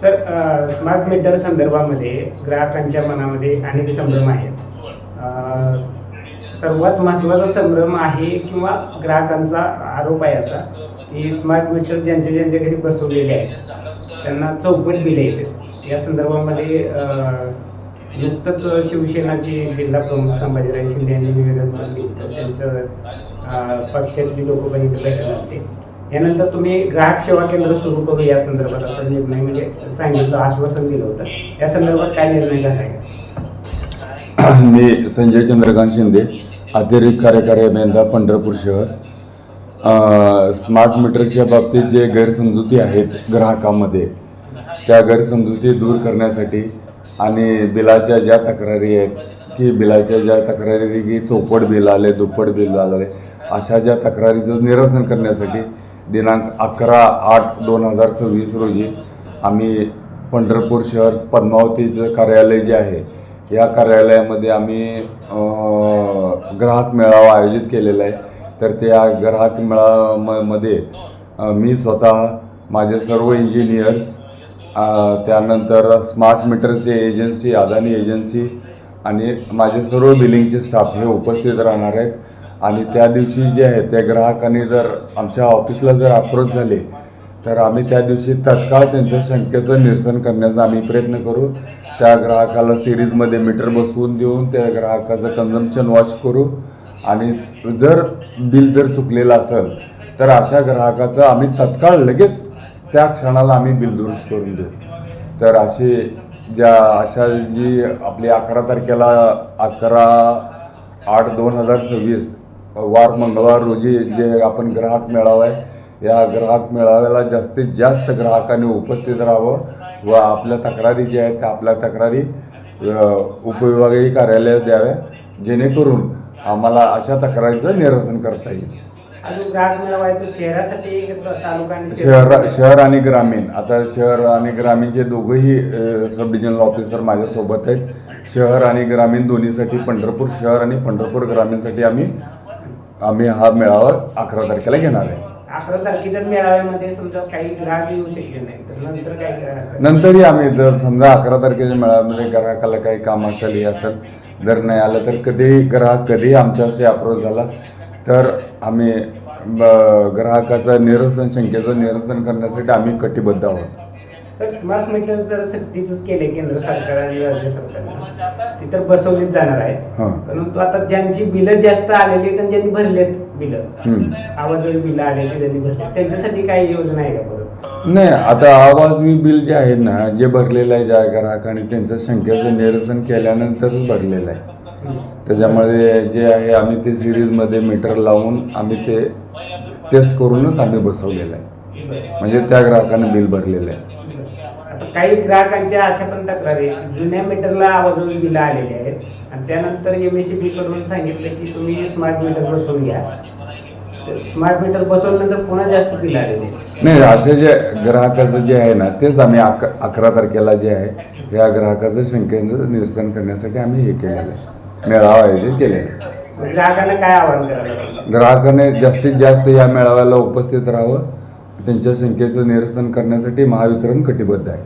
Sir, smart meter संदर्भामध्ये ग्राहकांच्या मनामध्ये अनेक संभ्रम आहेत. सर्वात महत्त्वाचा संभ्रम आहे किंवा ग्राहकांचा आरोप आहे असा की स्मार्ट मीटर ज्यांच्या घरी बसवलेले आहेत त्यांना चौपट बिले येतात. या संदर्भामध्ये नुकतंच शिवसेनाचे जिल्हा प्रमुख संभाजीराव शिंदे यांनी निवेदन दिलं. त्यांचं पक्षातली लोक पण इथे भेटले होते. यानंतर तुम्ही ग्राहक सेवा केंद्र सुरू करू या संदर्भात असा निर्णय म्हणजे सांगितलं, आश्वासन दिलं होतं. या संदर्भात काय निर्णय झाला आहे? मी संजय चंद्रकांत शिंदे, अतिरिक्त कार्यकारी अभियंता पंढरपूर शहर. स्मार्ट मीटरच्या बाबतीत जे गैरसमजुती आहेत ग्राहकांमध्ये, त्या गैरसमजुती दूर करण्यासाठी आणि बिलाच्या ज्या तक्रारी आहेत की बिलाच्या ज्या तक्रारी की चौपट बिल आले, दुप्पट बिल आले, अशा ज्या तक्रारीचं निरसन करण्यासाठी दिनांक 11/8/2026 रोजी आम्ही पंढरपूर शहर पद्मावतीचं कार्यालय जे आहे या कार्यालयामध्ये आम्ही ग्राहक मेळावा आयोजित केलेला आहे. तर त्या ग्राहक मेळाव्यामध्ये मी स्वतः, माझे सर्व इंजिनियर्स, त्यानंतर स्मार्ट मीटरचे एजन्सी, अदानी एजन्सी आणि माझे सर्व बिलिंगचे स्टाफ हे उपस्थित राहणार आहेत. आणि त्या दिवशी जे आहे त्या ग्राहकांनी जर आमच्या ऑफिसला जर अप्रोच झाले तर आम्ही त्या दिवशी तत्काळ त्यांच्या शंकेचं निरसन करण्याचा आम्ही प्रयत्न करू. त्या ग्राहकाला सिरीजमध्ये मीटर बसवून देऊन त्या ग्राहकाचं कन्झम्पशन वॉच करू आणि जर बिल जर चुकलेलं असेल तर अशा ग्राहकाचं आम्ही तत्काळ लगेच त्या क्षणाला आम्ही बिल दुरुस्त करून देऊ. तर अशा जी आपली 11 तारखेला 11/8/2026 वार मंगळवार रोजी जे आपण ग्राहक मेळावा आहे, या ग्राहक मेळाव्याला जास्तीत जास्त ग्राहकांनी उपस्थित राहावं व आपल्या तक्रारी ज्या आहेत त्या आपल्या तक्रारी उपविभागीय कार्यालयास द्याव्या, जेणेकरून आम्हाला अशा तक्रारीचं निरसन करता येईल. ग्राहक मेळावा आहे तो शहरासाठी तालुका शहर आणि ग्रामीण. आता शहर आणि ग्रामीणचे दोघंही सब डिव्हिजनल ऑफिसर माझ्यासोबत आहेत. शहर आणि ग्रामीण दोन्हीसाठी, पंढरपूर शहर आणि पंढरपूर ग्रामीणसाठी आम्ही हा मेळावा 11 तारखेला घेणार आहे. 11 तारखेच्या मेळाव्यामध्ये समजा काही ग्राहक येऊ शकले नाही तर नंतर काय? नंतरही आम्ही जर समजा 11 तारखेच्या मेळाव्यामध्ये ग्राहकाला काही काम असेल, हे असेल, जर नाही आलं तर कधीही आमच्याशी अप्रोच झाला तर आम्ही ग्राहकाचं निरसन, शंकेचं निरसन करण्यासाठी आम्ही कटिबद्ध आहोत. सर, स्मार्ट मीटर जर सक्तीचंच केले केंद्र सरकार आणि राज्य सरकारने, ती तर बसवलीच जाणार आहे. परंतु आता ज्यांची बिलं जास्त आलेली आहेत आणि ज्यांनी भरलेत बिलं, आवाजवी बिलं आलेली ज्यांनी भरले, त्यांच्यासाठी काही योजना आहे का? नाही, आता आवाजवी बिल जे आहे ना, जे भरलेलं आहे ज्या ग्राहकाने, त्यांचं शंकेचं निरसन केल्यानंतरच भरलेलं आहे. त्याच्यामुळे जे आहे आम्ही ते सिरीजमध्ये मीटर लावून आम्ही ते टेस्ट करूनच आम्ही बसवलेलं आहे, म्हणजे त्या ग्राहकाने बिल भरलेलं आहे. आता काही ग्राहकांच्या अशा पण तक्रारी जुन्या मीटरला आवाजवी बिलं आलेली आहेत आणि त्यानंतर MSEB कडून सांगितलं की तुम्ही स्मार्ट मीटर बसवून घ्या. स्मार्ट मीटर बसवल्यानंतर पुन्हा जास्त बिल आलेले नाही. असे जे ग्राहकाचं जे आहे ना, तेच आम्ही 11 तारखेला जे आहे या ग्राहकाचं शंकेचं निरसन करण्यासाठी आम्ही हे केलेलं आहे, मेळावा आयोजित केलेला आहे. ग्राहकांना काय आवाहन करायला? ग्राहकाने जास्तीत जास्त या मेळाव्याला उपस्थित राहावं. त्यांच्या शंकेचं निरसन करण्यासाठी महावितरण कटिबद्ध आहे.